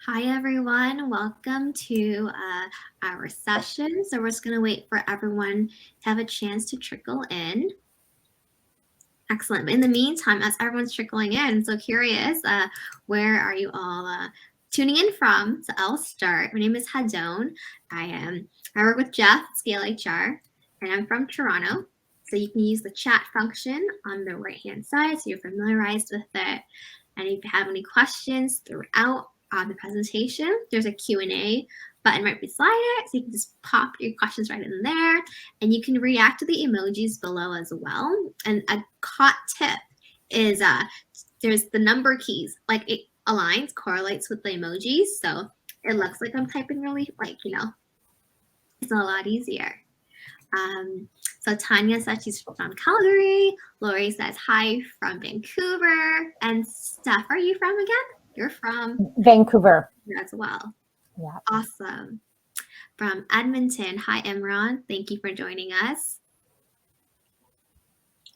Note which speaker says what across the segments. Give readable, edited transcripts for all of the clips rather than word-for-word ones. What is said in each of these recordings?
Speaker 1: Hi, everyone. Welcome to our session. So we're just going to wait for everyone to have a chance to trickle in. Excellent. In the meantime, as everyone's trickling in, I'm so curious, where are you all tuning in from? So I'll start. My name is Hadon. I work with Jeff, Scale HR, and I'm from Toronto. So you can use the chat function on the right-hand side, so you're familiarized with it. And if you have any questions throughout the presentation, there's a Q&A button right beside it, so you can just pop your questions right in there, and you can react to the emojis below as well. And a hot tip is there's the number keys, like it aligns, correlates with the emojis, so it looks like I'm typing really, it's a lot easier. So Tanya says she's from Calgary. Lori says hi from Vancouver. And Steph, are you from again? You're from
Speaker 2: Vancouver
Speaker 1: as well.
Speaker 2: Yeah.
Speaker 1: Awesome. From Edmonton, hi Imran. Thank you for joining us.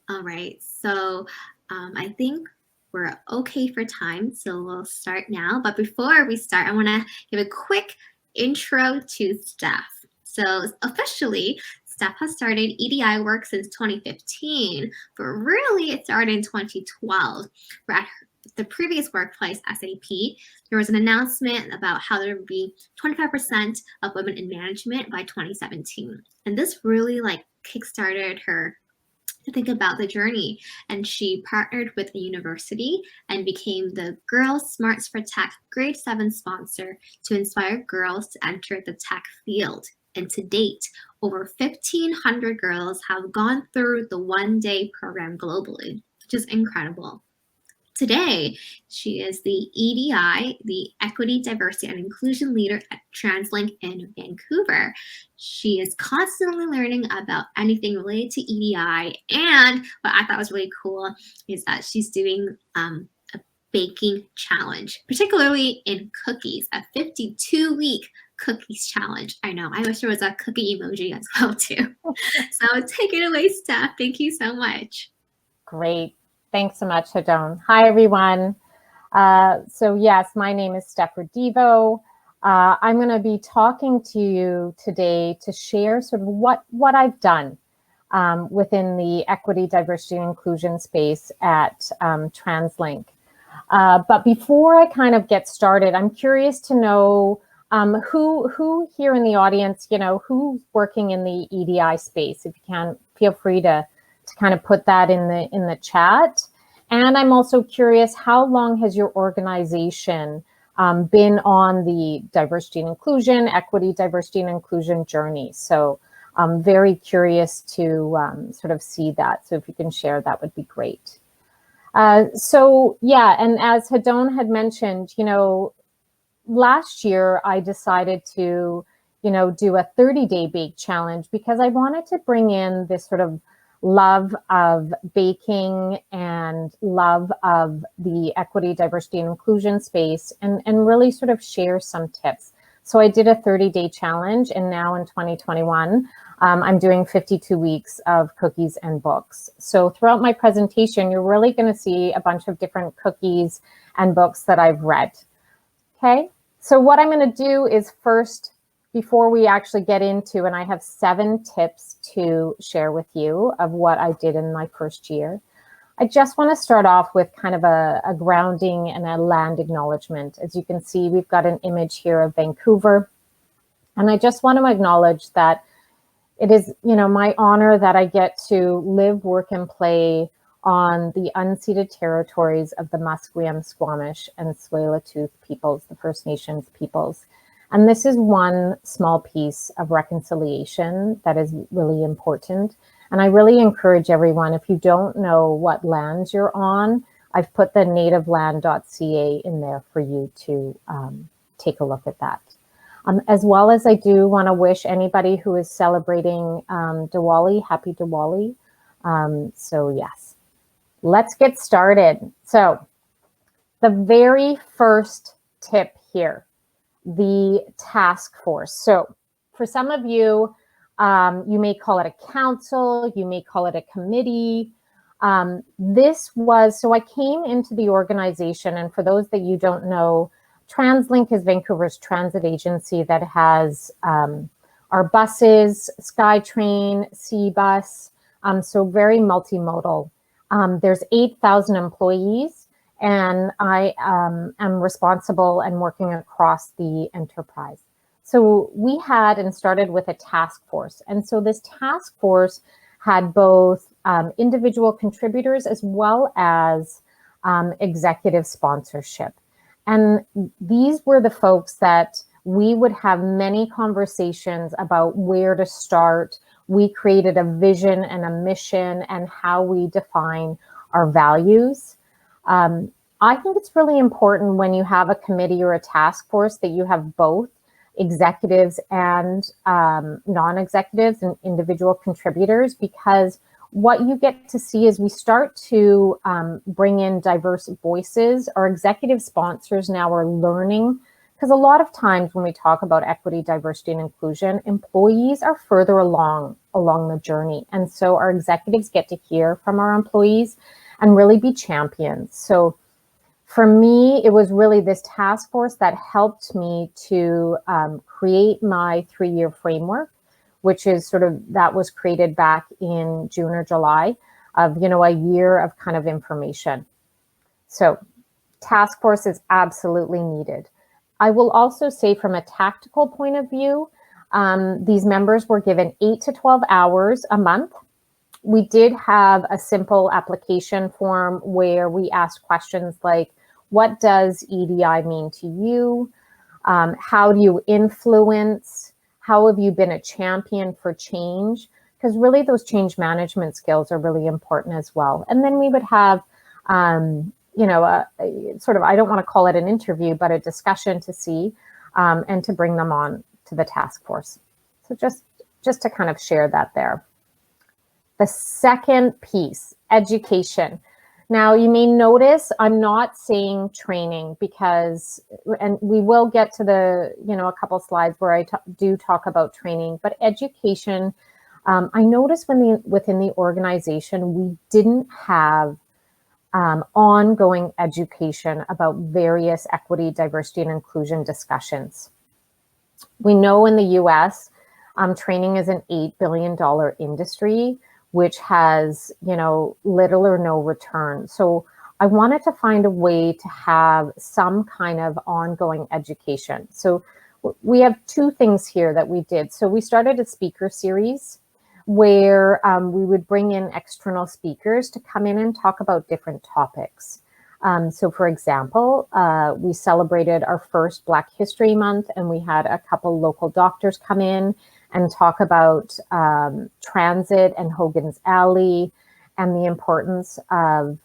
Speaker 1: All right, so I think we're okay for time, so we'll start now. But before we start, I want to give a quick intro to Steph. So officially, Steph has started EDI work since 2015, but really it started in 2012. We're at the previous workplace, SAP, there was an announcement about how there would be 25% of women in management by 2017. And this really kickstarted her to think about the journey, and she partnered with a university and became the Girls Smarts for Tech Grade 7 sponsor to inspire girls to enter the tech field. And to date, over 1,500 girls have gone through the one-day program globally, which is incredible. Today, she is the EDI, the Equity, Diversity, and Inclusion Leader at TransLink in Vancouver. She is constantly learning about anything related to EDI, and what I thought was really cool is that she's doing a baking challenge, particularly in cookies, a 52-week cookies challenge. I know, I wish there was a cookie emoji as well too. So take it away, Steph. Thank you so much.
Speaker 2: Great. Thanks so much, Hadon. Hi, everyone. So yes, my name is Steph Redivo. I'm going to be talking to you today to share sort of what I've done within the equity, diversity, and inclusion space at TransLink. But before I kind of get started, I'm curious to know who here in the audience, who's working in the EDI space. If you can, feel free to kind of put that in the chat. And I'm also curious, how long has your organization been on the diversity and inclusion, equity, diversity and inclusion journey? So I'm very curious to sort of see that. So if you can share, that would be great. So yeah, and as Hadon had mentioned, last year I decided to, do a 30-day bake challenge because I wanted to bring in this sort of love of baking and love of the equity, diversity, and inclusion space, and really sort of share some tips. So I did a 30-day challenge, and now in 2021, I'm doing 52 weeks of cookies and books. So throughout my presentation, you're really going to see a bunch of different cookies and books that I've read. Okay, so what I'm going to do is first, before we actually get into, and I have 7 tips to share with you of what I did in my first year. I just want to start off with kind of a grounding and a land acknowledgement. As you can see, we've got an image here of Vancouver. And I just want to acknowledge that it is, my honor that I get to live, work, and play on the unceded territories of the Musqueam, Squamish, and Tsleil-Waututh peoples, the First Nations peoples. And this is one small piece of reconciliation that is really important. And I really encourage everyone, if you don't know what lands you're on, I've put the nativeland.ca in there for you to take a look at that. As well as I do want to wish anybody who is celebrating Diwali, happy Diwali. So yes, let's get started. So the very first tip here, the task force. So for some of you, you may call it a council, you may call it a committee. So I came into the organization, and for those that you don't know, TransLink is Vancouver's transit agency that has our buses, SkyTrain, SeaBus, so very multimodal. There's 8,000 employees, and I am responsible and working across the enterprise. So we had and started with a task force. And so this task force had both individual contributors as well as executive sponsorship. And these were the folks that we would have many conversations about where to start. We created a vision and a mission and how we define our values. I think it's really important when you have a committee or a task force that you have both executives and non-executives and individual contributors, because what you get to see is we start to bring in diverse voices. Our executive sponsors now are learning, because a lot of times when we talk about equity, diversity, and inclusion, employees are further along the journey. And so our executives get to hear from our employees and really be champions. So for me, it was really this task force that helped me to create my 3-year framework, which is that was created back in June or July of, a year of kind of information. So task force is absolutely needed. I will also say from a tactical point of view, these members were given 8 to 12 hours a month. We did have a simple application form where we asked questions like, what does EDI mean to you? How do you influence? How have you been a champion for change? Because really those change management skills are really important as well. And then we would have, I don't want to call it an interview, but a discussion to see and to bring them on to the task force. So just to kind of share that there. The second piece, education. Now, you may notice I'm not saying training because, and we will get to the, a couple slides where I do talk about training, but education, I noticed within the organization, we didn't have ongoing education about various equity, diversity, and inclusion discussions. We know in the US, training is an $8 billion industry, which has, little or no return. So I wanted to find a way to have some kind of ongoing education. So we have 2 things here that we did. So we started a speaker series where we would bring in external speakers to come in and talk about different topics. So for example, we celebrated our first Black History Month, and we had a couple local doctors come in and talk about transit and Hogan's Alley and the importance of,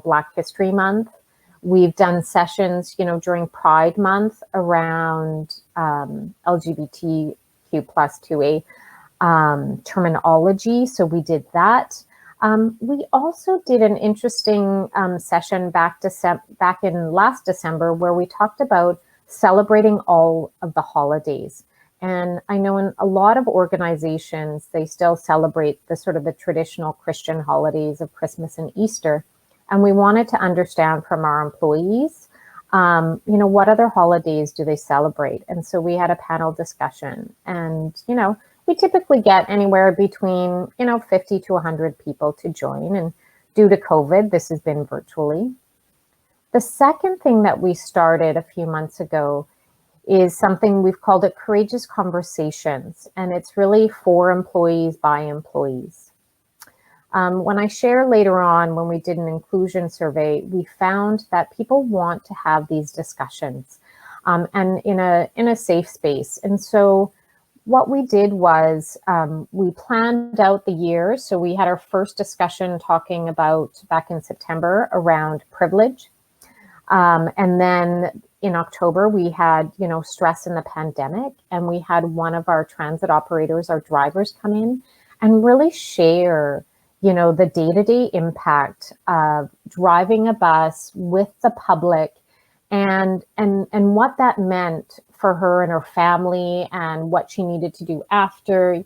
Speaker 2: Black History Month. We've done sessions, during Pride Month around LGBTQ plus 2A terminology. So we did that. We also did an interesting session back in last December where we talked about celebrating all of the holidays. And I know in a lot of organizations, they still celebrate the traditional Christian holidays of Christmas and Easter. And we wanted to understand from our employees, what other holidays do they celebrate? And so we had a panel discussion, and, we typically get anywhere between, 50 to 100 people to join. And due to COVID, this has been virtually. The second thing that we started a few months ago is something we've called it Courageous Conversations, and it's really for employees by employees. When I share later on, when we did an inclusion survey, we found that people want to have these discussions and in a safe space. And so what we did was we planned out the year. So we had our first discussion talking about back in September around privilege. And then in October, we had, stress in the pandemic, and we had one of our transit operators, our drivers, come in and really share, the day-to-day impact of driving a bus with the public and what that meant for her and her family and what she needed to do after,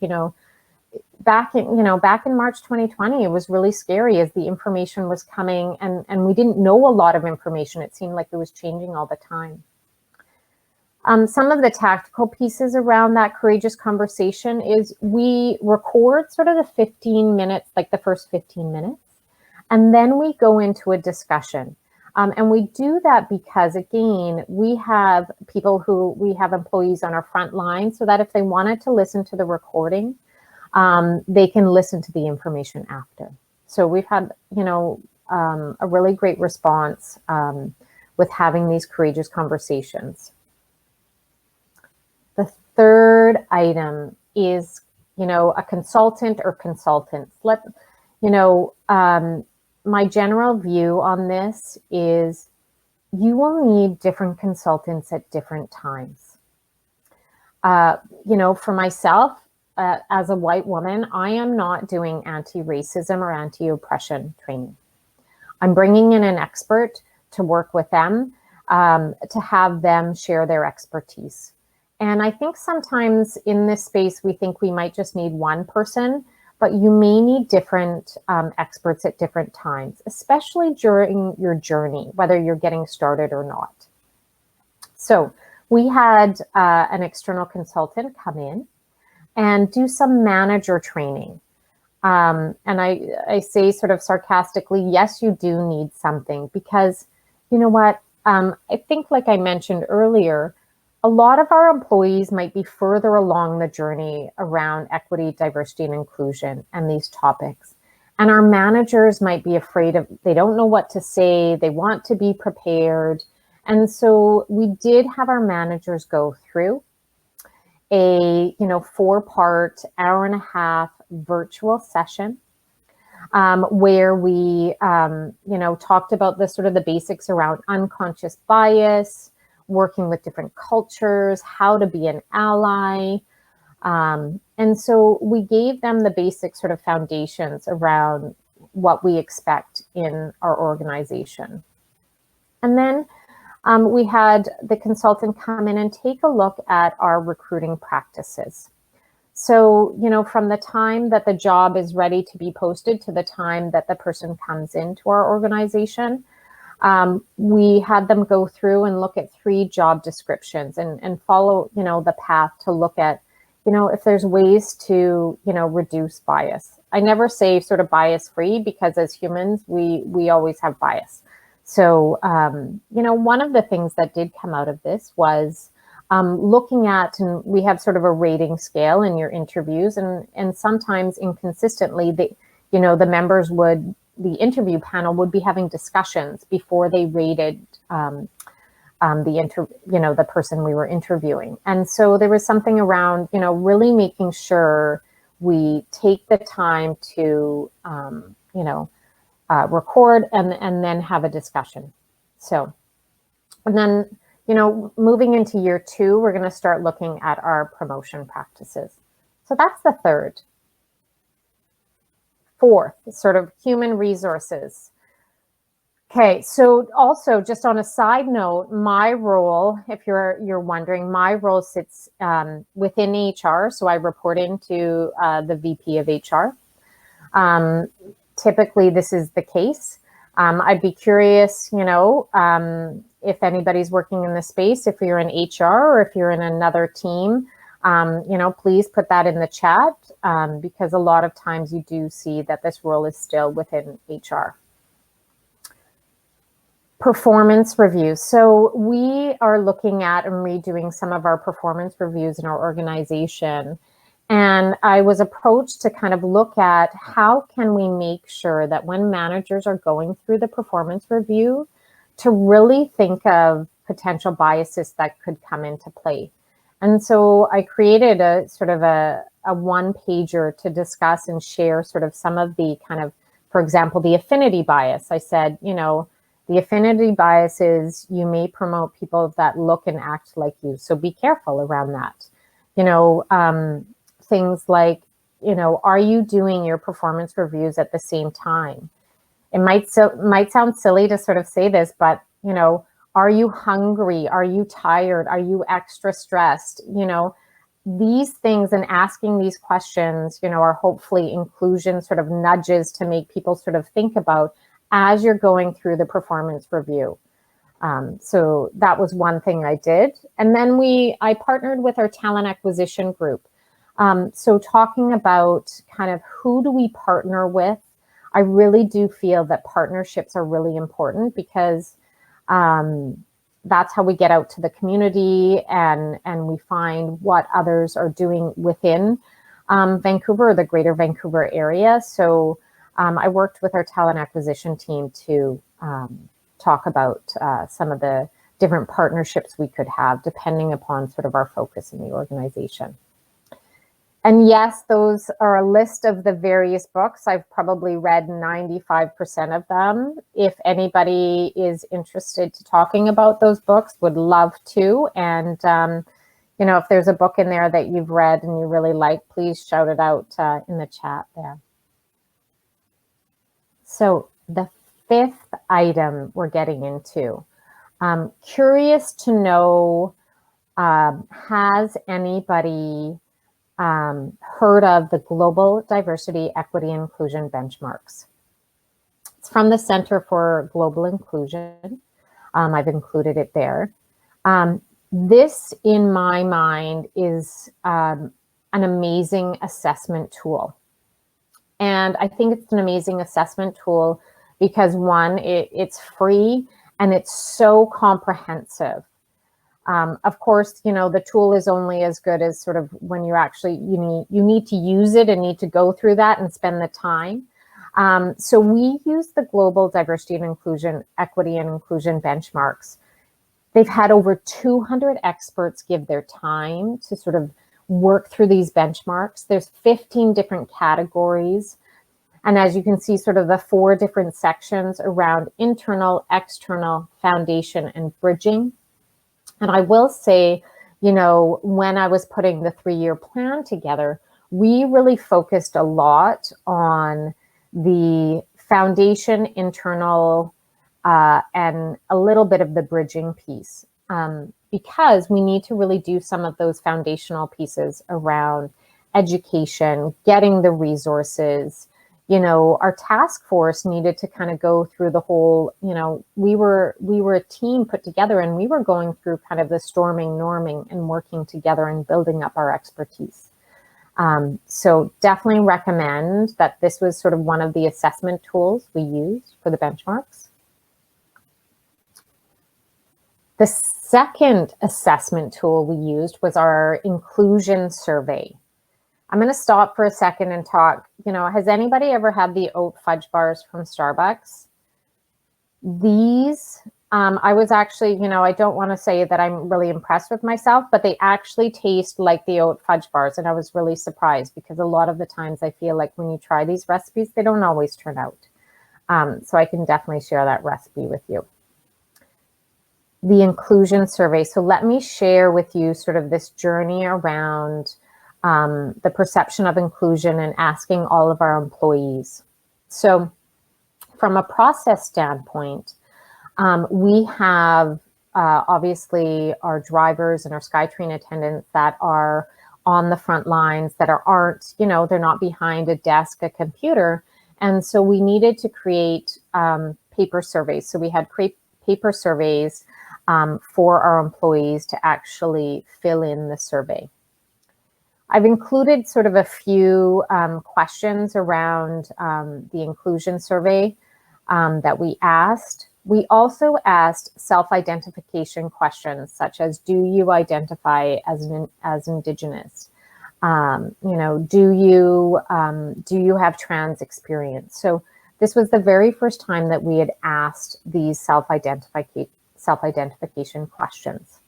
Speaker 2: back in March 2020, it was really scary as the information was coming, and we didn't know a lot of information. It seemed like it was changing all the time. Some of the tactical pieces around that courageous conversation is we record sort of the 15 minutes, like the first 15 minutes, and then we go into a discussion. And we do that because, again, we have employees on our front line, so that if they wanted to listen to the recording, they can listen to the information after. So we've had, a really great response with having these courageous conversations. The third item is, a consultant or consultants. My general view on this is you will need different consultants at different times. For myself, as a white woman, I am not doing anti-racism or anti-oppression training. I'm bringing in an expert to work with them, to have them share their expertise. And I think sometimes in this space, we think we might just need one person, but you may need different experts at different times, especially during your journey, whether you're getting started or not. So we had an external consultant come in and do some manager training. And I say sort of sarcastically, yes, you do need something, because you know what? I think, like I mentioned earlier, a lot of our employees might be further along the journey around equity, diversity, and inclusion and these topics. And our managers might be afraid they don't know what to say, they want to be prepared. And so we did have our managers go through a 4-part, hour-and-a-half virtual session where we talked about the basics around unconscious bias, working with different cultures, how to be an ally. And so we gave them the basic sort of foundations around what we expect in our organization. And then we had the consultant come in and take a look at our recruiting practices. So, from the time that the job is ready to be posted to the time that the person comes into our organization, we had them go through and look at 3 job descriptions and follow, the path to look at, if there's ways to, reduce bias. I never say sort of bias free, because as humans, we always have bias. So, one of the things that did come out of this was looking at, and we have sort of a rating scale in your interviews, and sometimes inconsistently, the members the interview panel would be having discussions before they rated the person we were interviewing. And so there was something around, really making sure we take the time to, record and then have a discussion. So, and then, moving into year 2, we're going to start looking at our promotion practices. So that's the third. Fourth, sort of human resources. Okay, so also just on a side note, my role, if you're wondering, my role sits within HR. So I report into the VP of HR. Typically, this is the case. I'd be curious, if anybody's working in the space, if you're in HR or if you're in another team, please put that in the chat, because a lot of times you do see that this role is still within HR. Performance reviews. So we are looking at and redoing some of our performance reviews in our organization. And I was approached to kind of look at how can we make sure that when managers are going through the performance review, to really think of potential biases that could come into play. And so I created a sort of a one-pager to discuss and share sort of some of the kind of, for example, the affinity bias. I said, the affinity bias is you may promote people that look and act like you. So be careful around that. Things like, are you doing your performance reviews at the same time? It might sound silly to sort of say this, but, are you hungry? Are you tired? Are you extra stressed? these things and asking these questions, are hopefully inclusion sort of nudges to make people sort of think about as you're going through the performance review. So that was one thing I did. And then I partnered with our talent acquisition group. So talking about kind of who do we partner with, I really do feel that partnerships are really important because that's how we get out to the community and we find what others are doing within Vancouver or the greater Vancouver area. So I worked with our talent acquisition team to talk about some of the different partnerships we could have depending upon sort of our focus in the organization. And yes, those are a list of the various books. I've probably read 95% of them. If anybody is interested to talking about those books, would love to. And, if there's a book in there that you've read and you really like, please shout it out in the chat there. So the fifth item we're getting into, curious to know, has anybody heard of the Global Diversity, Equity, and Inclusion Benchmarks? It's from the Center for Global Inclusion. I've included it there. This, in my mind, is an amazing assessment tool. And I think it's an amazing assessment tool because one, it's free and it's so comprehensive. Of course, the tool is only as good as sort of when you're actually, you need to use it and need to go through that and spend the time. So we use the Global Diversity and Inclusion, Equity and Inclusion Benchmarks. They've had over 200 experts give their time to sort of work through these benchmarks. There's 15 different categories. And as you can see, sort of the 4 different sections around internal, external, foundation, and bridging. And I will say, when I was putting the 3-year plan together, we really focused a lot on the foundation, internal, and a little bit of the bridging piece, because we need to really do some of those foundational pieces around education, getting the resources. Our task force needed to kind of go through the whole, we were a team put together and we were going through kind of the storming, norming, and working together and building up our expertise. So definitely recommend that this was sort of one of the assessment tools we used for the benchmarks. The second assessment tool we used was our inclusion survey. I'm going to stop for a second and talk. Has anybody ever had the oat fudge bars from Starbucks? These, I was actually, I don't want to say that I'm really impressed with myself, but they actually taste like the oat fudge bars. And I was really surprised because a lot of the times I feel like when you try these recipes, they don't always turn out. So I can definitely share that recipe with you. The inclusion survey. So let me share with you sort of this journey around the perception of inclusion and asking all of our employees. So from a process standpoint, we have obviously our drivers and our SkyTrain attendants that are on the front lines, that aren't, they're not behind a desk, a computer. And so we needed to create paper surveys. So we had paper surveys for our employees to actually fill in the survey. I've included sort of a few questions around the inclusion survey that we asked. We also asked self-identification questions such as, do you identify as Indigenous? Do you have trans experience? So this was the very first time that we had asked these self-identification questions.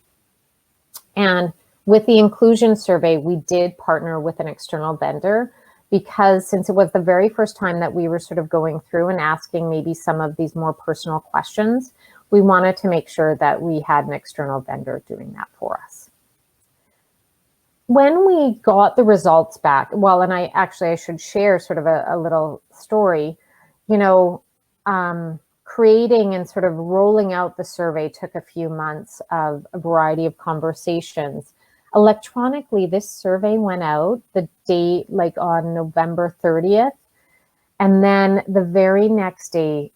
Speaker 2: And with the inclusion survey, we did partner with an external vendor because since it was the very first time that we were sort of going through and asking maybe some of these more personal questions, we wanted to make sure that we had an external vendor doing that for us. When we got the results back, well, and I should share sort of a little story, creating and sort of rolling out the survey took a few months of a variety of conversations. Electronically, this survey went out the date like on November 30th. And then the very next day,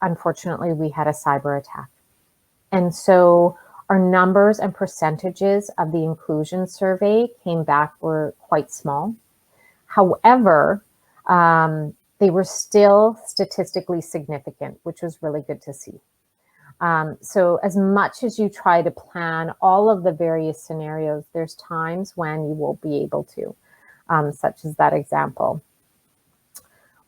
Speaker 2: unfortunately, we had a cyber attack. And so our numbers and percentages of the inclusion survey came back were quite small. However, they were still statistically significant, which was really good to see. So as much as you try to plan all of the various scenarios, there's times when you won't be able to, such as that example.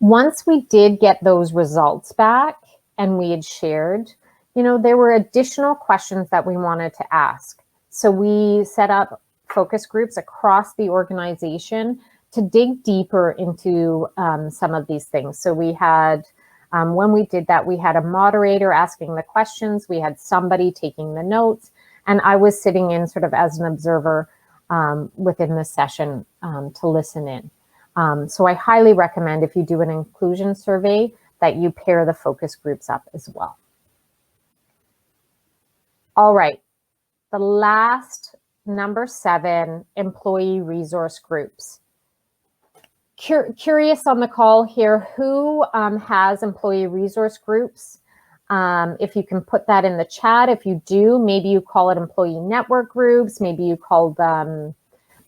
Speaker 2: Once we did get those results back and we had shared, there were additional questions that we wanted to ask. So we set up focus groups across the organization to dig deeper into some of these things. So we had, when we did that, we had a moderator asking the questions, we had somebody taking the notes, and I was sitting in sort of as an observer within the session to listen in. So I highly recommend, if you do an inclusion survey, that you pair the focus groups up as well. All right, the last, number 7, employee resource groups. Curious on the call here, who has employee resource groups? If you can put that in the chat. If you do, maybe you call it employee network groups, maybe you call them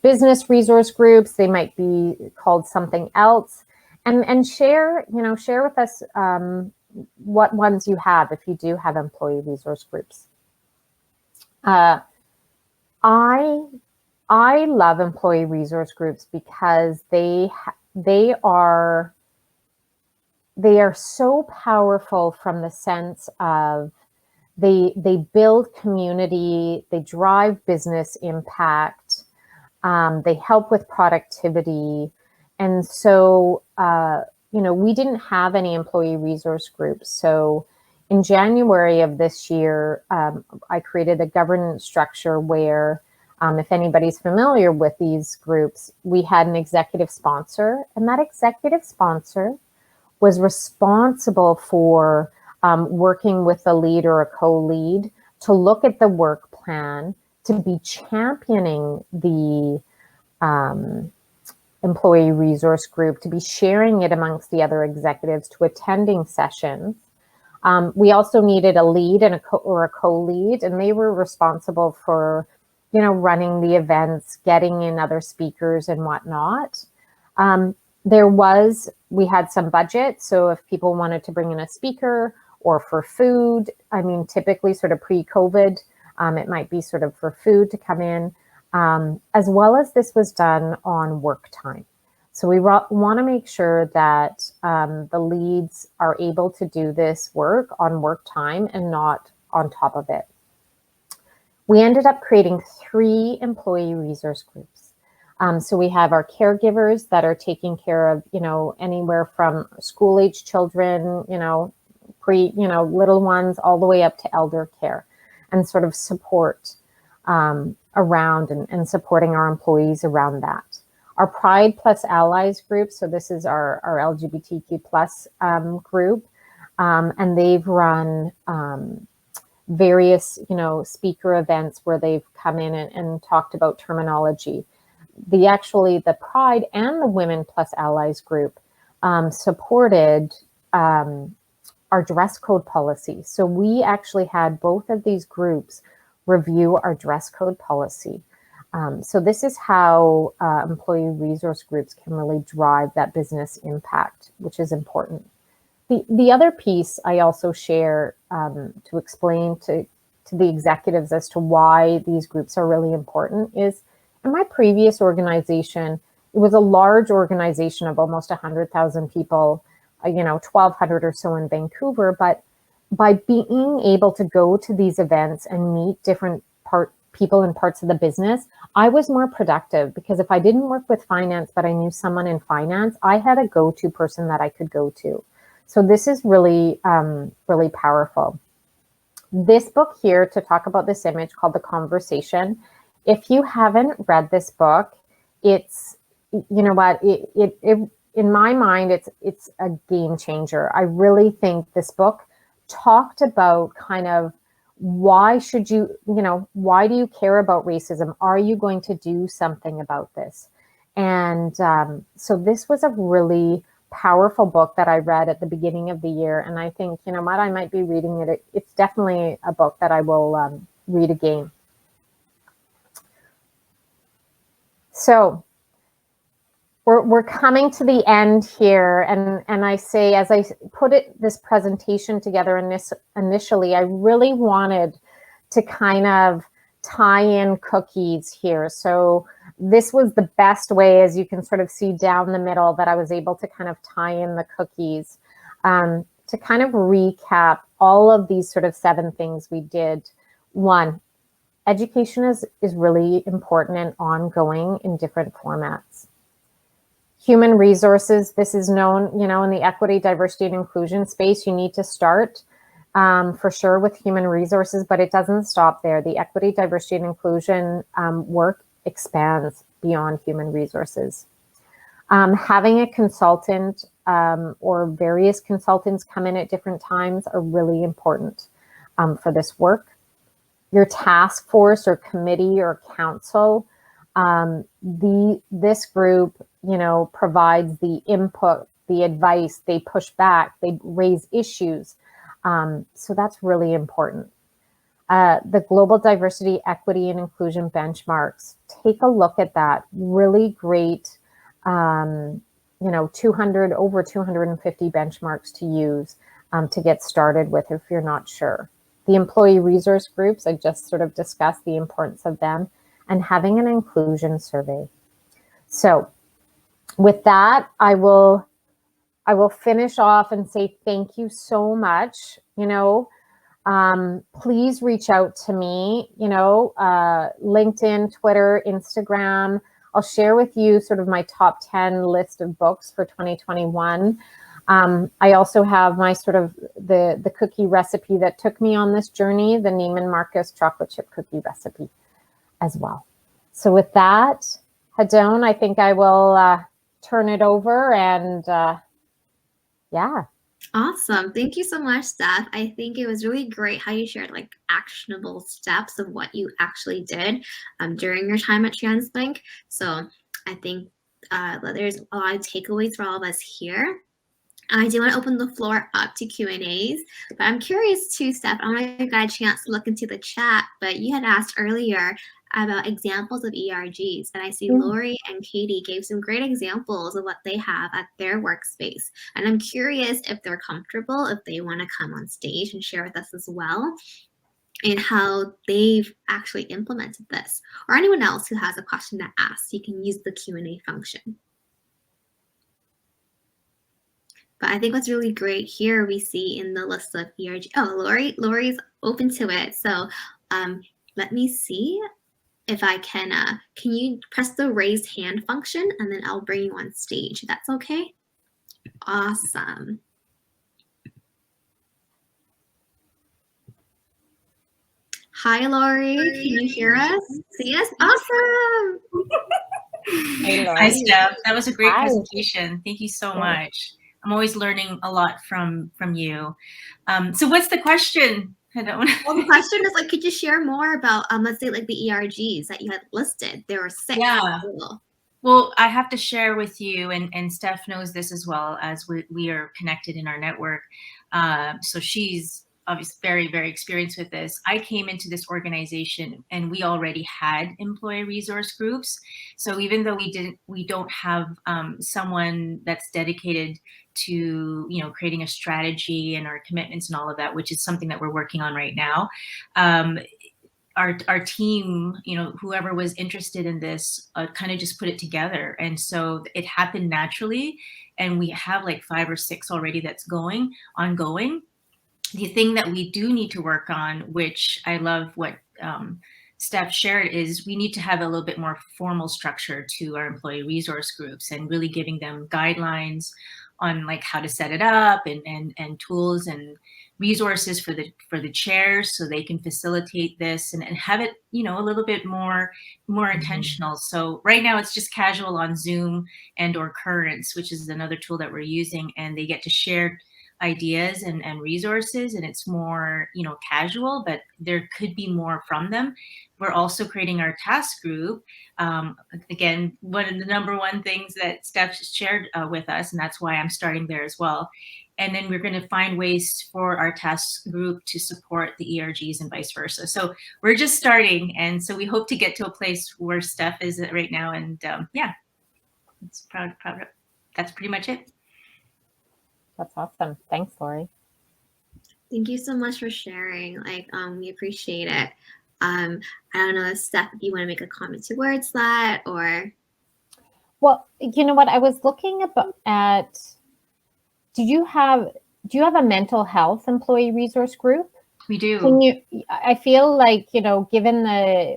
Speaker 2: business resource groups, they might be called something else. And share with us what ones you have, if you do have employee resource groups. I love employee resource groups because they are so powerful from the sense of they build community, they drive business impact, they help with productivity. And so, we didn't have any employee resource groups. So in January of this year, I created a governance structure where, if anybody's familiar with these groups, we had an executive sponsor, and that executive sponsor was responsible for working with a lead or a co-lead to look at the work plan, to be championing the employee resource group, to be sharing it amongst the other executives, to attending sessions. We also needed a lead and a co-lead, and they were responsible for, running the events, getting in other speakers and whatnot. We had some budget, so if people wanted to bring in a speaker or for food, typically sort of pre-COVID, it might be sort of for food to come in, as well as this was done on work time. So we want to make sure that the leads are able to do this work on work time and not on top of it. We ended up creating 3 employee resource groups. So we have our caregivers that are taking care of, anywhere from school-age children, little ones, all the way up to elder care, and sort of support around and supporting our employees around that. Our Pride Plus Allies group, so this is our LGBTQ plus group, and they've run various, speaker events where they've come in and talked about terminology. The Pride and the Women Plus Allies group supported our dress code policy. So we actually had both of these groups review our dress code policy. So this is how employee resource groups can really drive that business impact, which is important. The other piece I also share to explain to the executives as to why these groups are really important is, in my previous organization, it was a large organization of almost 100,000 people, 1,200 or so in Vancouver. But by being able to go to these events and meet different people in parts of the business, I was more productive, because if I didn't work with finance, but I knew someone in finance, I had a go-to person that I could go to. So this is really, really powerful. This book here, to talk about this image called The Conversation, if you haven't read this book, it's, in my mind, it's a game changer. I really think this book talked about kind of why should you, why do you care about racism? Are you going to do something about this? And so this was a really powerful book that I read at the beginning of the year. And I think, you know what, I might be reading it. It's definitely a book that I will read again. So we're coming to the end here. And I say, as I put this presentation together initially, I really wanted to kind of tie in cookies here. So this was the best way, as you can sort of see down the middle, that I was able to kind of tie in the cookies to kind of recap all of these sort of 7 things we did. 1, education is really important and ongoing in different formats. Human resources, this is known, in the equity, diversity, and inclusion space, you need to start for sure with human resources, but it doesn't stop there. The equity, diversity, and inclusion work expands beyond human resources. Having a consultant or various consultants come in at different times are really important for this work. Your task force or committee or council, this group, provides the input, the advice, they push back, they raise issues. So that's really important. The Global Diversity, Equity, and Inclusion benchmarks, take a look at that. Really great, over 250 benchmarks to use to get started with if you're not sure. The employee resource groups, I just sort of discussed the importance of them, and having an inclusion survey. So with that, I will finish off and say thank you so much. Please reach out to me, LinkedIn, Twitter, Instagram. I'll share with you sort of my top 10 list of books for 2021. I also have my sort of the cookie recipe that took me on this journey, the Neiman Marcus chocolate chip cookie recipe as well. So with that, Hadon, I think I will turn it over and yeah.
Speaker 1: Awesome. Thank you so much, Steph. I think it was really great how you shared like actionable steps of what you actually did during your time at TransLink. So I think there's a lot of takeaways for all of us here. I do want to open the floor up to Q&As, but I'm curious too, Steph. I don't know if you got a chance to look into the chat, but you had asked earlier about examples of ERGs, and I see Lori and Katie gave some great examples of what they have at their workspace. And I'm curious if they're comfortable, if they want to come on stage and share with us as well, and how they've actually implemented this. Or anyone else who has a question to ask, you can use the Q&A function. But I think what's really great here, we see in the list of ERG. Oh, Lori's open to it. So let me see if I can you press the raise hand function and then I'll bring you on stage. That's okay? Awesome. Hi, Lori. Can you hear us? See us? Awesome.
Speaker 3: Hi, Steph. That was a great presentation. Thank you so much. I'm always learning a lot from you. So what's the question?
Speaker 1: Well, the question is like, could you share more about, let's say like the ERGs that you had listed? There were 6.
Speaker 3: Yeah. Well, I have to share with you, and Steph knows this as well, as we are connected in our network. So she's obviously very, very experienced with this. I came into this organization and we already had employee resource groups. So even though we don't have someone that's dedicated to creating a strategy and our commitments and all of that, which is something that we're working on right now. Our team, whoever was interested in this, kind of just put it together, and so it happened naturally. And we have like 5 or 6 already that's ongoing. The thing that we do need to work on, which I love what Steph shared, is we need to have a little bit more formal structure to our employee resource groups and really giving them guidelines on like how to set it up and tools and resources for the chairs so they can facilitate this and have it, a little bit more intentional. So right now it's just casual on Zoom and or Currents, which is another tool that we're using, and they get to share ideas and resources, and it's more, casual, but there could be more from them. We're also creating our task group. Again, one of the number one things that Steph shared with us, and that's why I'm starting there as well. And then we're going to find ways for our task group to support the ERGs and vice versa. So we're just starting. And so we hope to get to a place where Steph is at right now. And yeah, it's proud of it. That's pretty much it.
Speaker 2: That's awesome. Thanks, Lori.
Speaker 1: Thank you so much for sharing. We appreciate it. I don't know, Steph, if you want to make a comment towards that, or.
Speaker 2: Well, you know what? I was looking at. Do you have a mental health employee resource group?
Speaker 3: We do.
Speaker 2: I feel like, given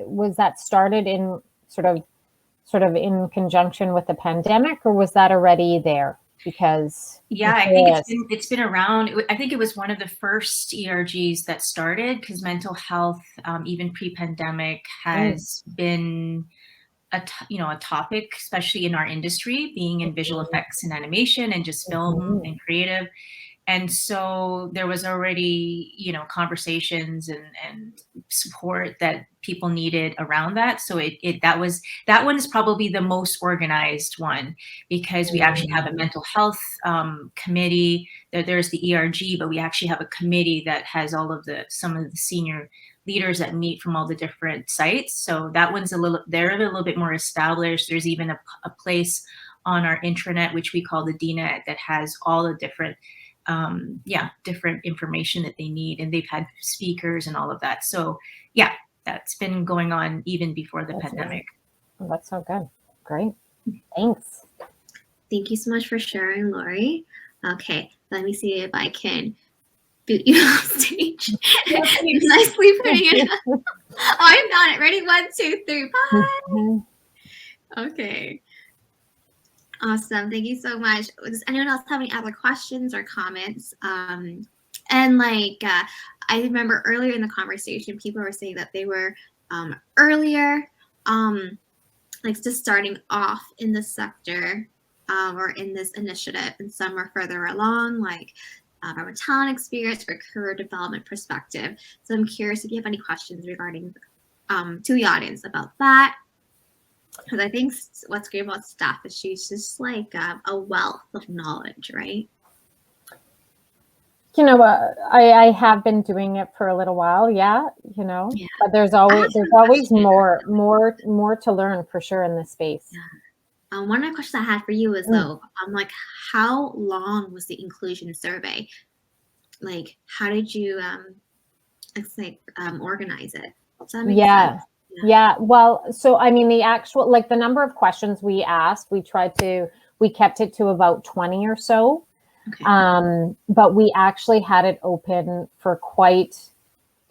Speaker 2: was that started in sort of in conjunction with the pandemic, or was that already there? Because
Speaker 3: I think it's been around. I think it was one of the first ERGs that started, because mental health, even pre-pandemic, has been a topic, especially in our industry, being in visual effects and animation and just film and creative. And so there was already, conversations and support that people needed around that. So that one is probably the most organized one, because we actually have a mental health committee. There's the ERG, but we actually have a committee that has some of the senior leaders that meet from all the different sites. So that one's they're a little bit more established. There's even a place on our intranet, which we call the DNet, that has all the different different information that they need, and they've had speakers and all of that. So yeah, that's been going on even before the pandemic.
Speaker 2: Oh, that's so good. Great. Thanks.
Speaker 1: Thank you so much for sharing, Lori. Okay, let me see if I can boot you off stage. Nicely putting it. Oh, I'm on it. Ready? 1, 2, 3, bye. Okay. Awesome. Thank you so much. Does anyone else have any other questions or comments? And I remember earlier in the conversation, people were saying that they were earlier, just starting off in the sector or in this initiative, and some are further along, from a talent experience or career development perspective. So I'm curious if you have any questions regarding to the audience about that. Because I think what's great about Steph is she's just a wealth of knowledge, right?
Speaker 2: I have been doing it for a little while, but there's always more to learn for sure in this space.
Speaker 1: Yeah. One of the questions I had for you is though, how long was the inclusion survey? How did you organize it? Does that make sense?
Speaker 2: Yeah. Well, so I mean, the actual the number of questions we asked, we kept it to about 20 or so.
Speaker 1: Okay.
Speaker 2: But we actually had it open for quite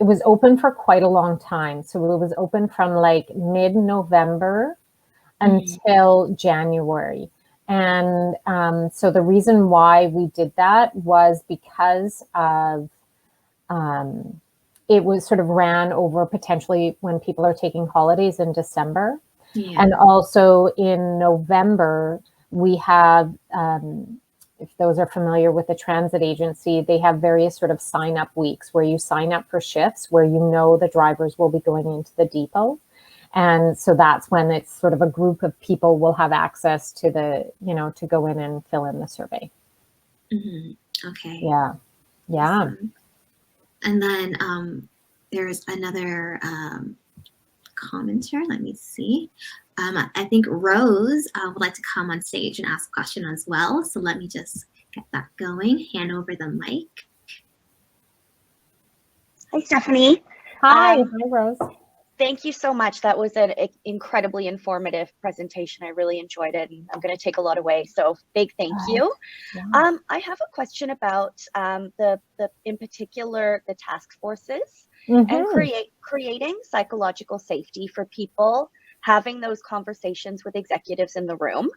Speaker 2: a long time. So it was open from mid-November until January. And so the reason why we did that was because of it was sort of ran over potentially when people are taking holidays in December.
Speaker 1: Yeah.
Speaker 2: And also in November, we have, if those are familiar with the transit agency, they have various sort of sign-up weeks where you sign up for shifts where the drivers will be going into the depot. And so that's when it's sort of a group of people will have access to to go in and fill in the survey.
Speaker 1: Mm-hmm. Okay.
Speaker 2: Yeah.
Speaker 1: Awesome. And then there's another commenter. Let me see. I think Rose would like to come on stage and ask a question as well. So let me just get that going. Hand over the mic.
Speaker 4: Hi, Stephanie.
Speaker 2: Hi, Rose.
Speaker 4: Thank you so much. That was an incredibly informative presentation. I really enjoyed it, and I'm going to take a lot away. So big thank you. Yeah. I have a question about the in particular the task forces and creating psychological safety for people having those conversations with executives in the room.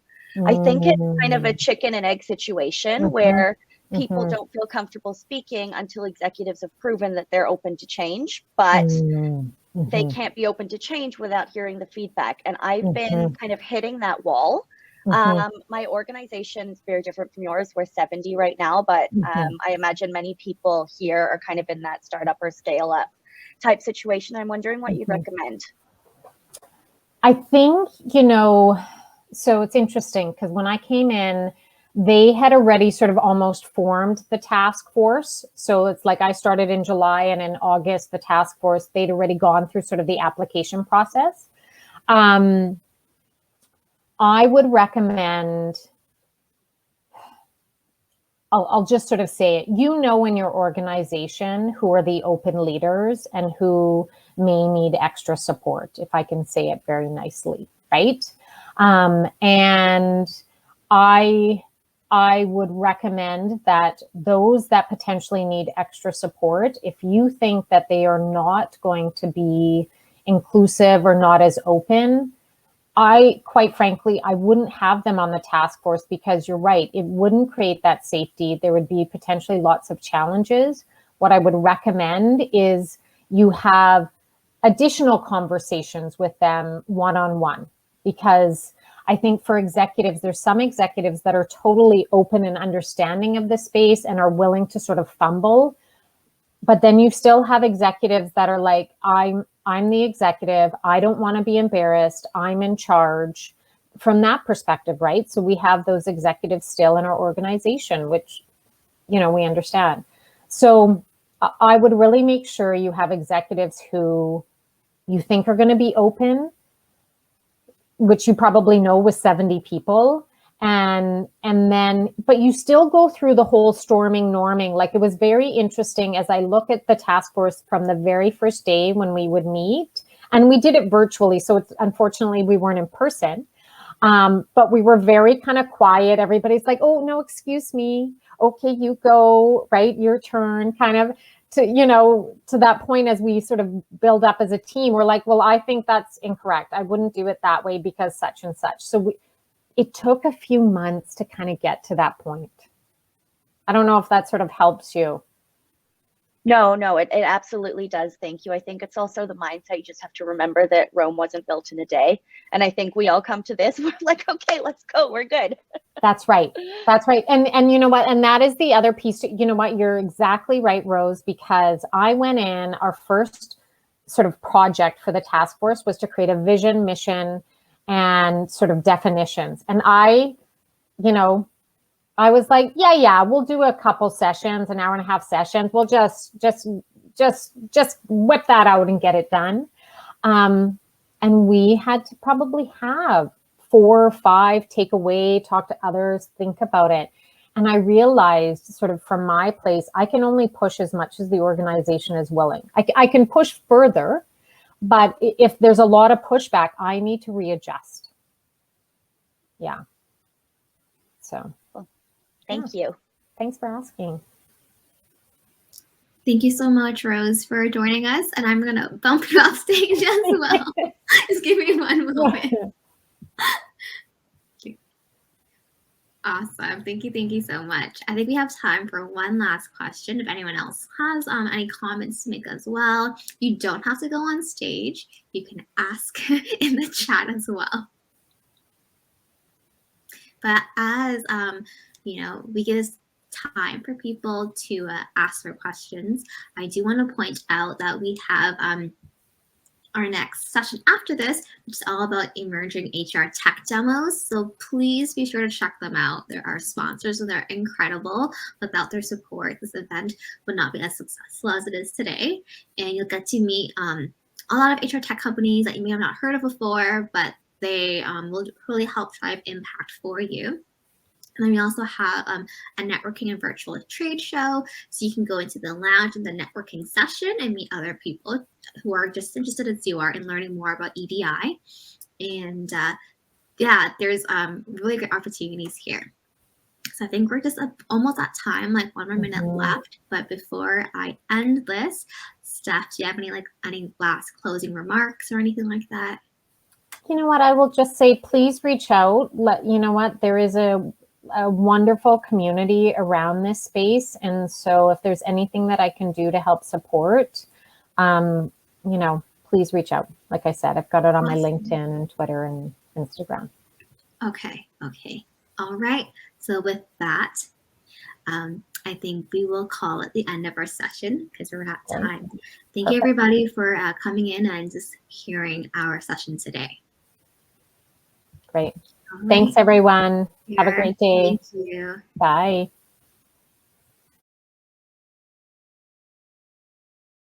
Speaker 4: I think it's kind of a chicken and egg situation where people don't feel comfortable speaking until executives have proven that they're open to change, but they can't be open to change without hearing the feedback. And I've been kind of hitting that wall My organization is very different from yours. We're 70 right now, but I imagine many people here are kind of in that startup or scale up type situation. I'm wondering what you'd recommend.
Speaker 2: I think, so it's interesting because when I came in, they had already sort of almost formed the task force. So it's like I started in July, and in August, the task force, they'd already gone through sort of the application process. I would recommend, I'll just sort of say it, in your organization who are the open leaders and who may need extra support, if I can say it very nicely, right? And I would recommend that those that potentially need extra support, if you think that they are not going to be inclusive or not as open, quite frankly, I wouldn't have them on the task force, because you're right, it wouldn't create that safety. There would be potentially lots of challenges. What I would recommend is you have additional conversations with them one-on-one, because I think for executives, there's some executives that are totally open and understanding of the space and are willing to sort of fumble. But then you still have executives that are like, I'm the executive. I don't want to be embarrassed. I'm in charge from that perspective, right? So we have those executives still in our organization, which, we understand. So I would really make sure you have executives who you think are going to be open, which you probably know with 70 people. And then, but you still go through the whole norming. Like, it was very interesting as I look at the task force from the very first day when we would meet, and we did it virtually. So unfortunately we weren't in person, but we were very kind of quiet. Everybody's like, oh no, excuse me. Okay, you go, right? Your turn, kind of. To that point, as we sort of build up as a team, we're like, well, I think that's incorrect. I wouldn't do it that way because such and such. So it took a few months to kind of get to that point. I don't know if that sort of helps you.
Speaker 4: No, it absolutely does. Thank you. I think it's also the mindset. You just have to remember that Rome wasn't built in a day. And I think we all come to this. We're like, okay, let's go. We're good.
Speaker 2: That's right. That's right. And you know what? And that is the other piece. You know what? You're exactly right, Rose, because I went in, our first sort of project for the task force was to create a vision, mission, and sort of definitions. And I was like, yeah, we'll do a couple sessions, an hour and a half sessions. We'll just whip that out and get it done. And we had to probably have 4 or 5, take away, talk to others, think about it. And I realized sort of from my place, I can only push as much as the organization is willing. I can push further, but if there's a lot of pushback, I need to readjust. Yeah. So.
Speaker 4: Thank you.
Speaker 2: Thanks for asking.
Speaker 1: Thank you so much, Rose, for joining us. And I'm going to bump you off stage as well. Just give me one moment. Awesome. Thank you so much. I think we have time for one last question. If anyone else has any comments to make as well, you don't have to go on stage. You can ask in the chat as well. But as we give time for people to ask for questions, I do want to point out that we have our next session after this, which is all about emerging HR tech demos. So please be sure to check them out. They're our sponsors and they're incredible. Without their support, this event would not be as successful as it is today. And you'll get to meet a lot of HR tech companies that you may have not heard of before, but they will really help drive impact for you. And then we also have a networking and virtual trade show. So you can go into the lounge and the networking session and meet other people who are just interested as you are in learning more about EDI. And yeah, there's really good opportunities here. So I think we're just almost at time, like 1 more minute left. But before I end this, Steph, do you have any last closing remarks or anything like that?
Speaker 2: You know what? I will just say, please reach out. There is a wonderful community around this space. And so if there's anything that I can do to help support, please reach out. Like I said, I've got it on my LinkedIn and Twitter and Instagram.
Speaker 1: Okay. All right. So with that, I think we will call it the end of our session because we're at time. Thank you everybody for coming in and just hearing our session today.
Speaker 2: Great.
Speaker 1: All right.
Speaker 2: Thanks everyone. Have a
Speaker 1: Here.
Speaker 2: great day.
Speaker 1: Thank you.
Speaker 2: Bye.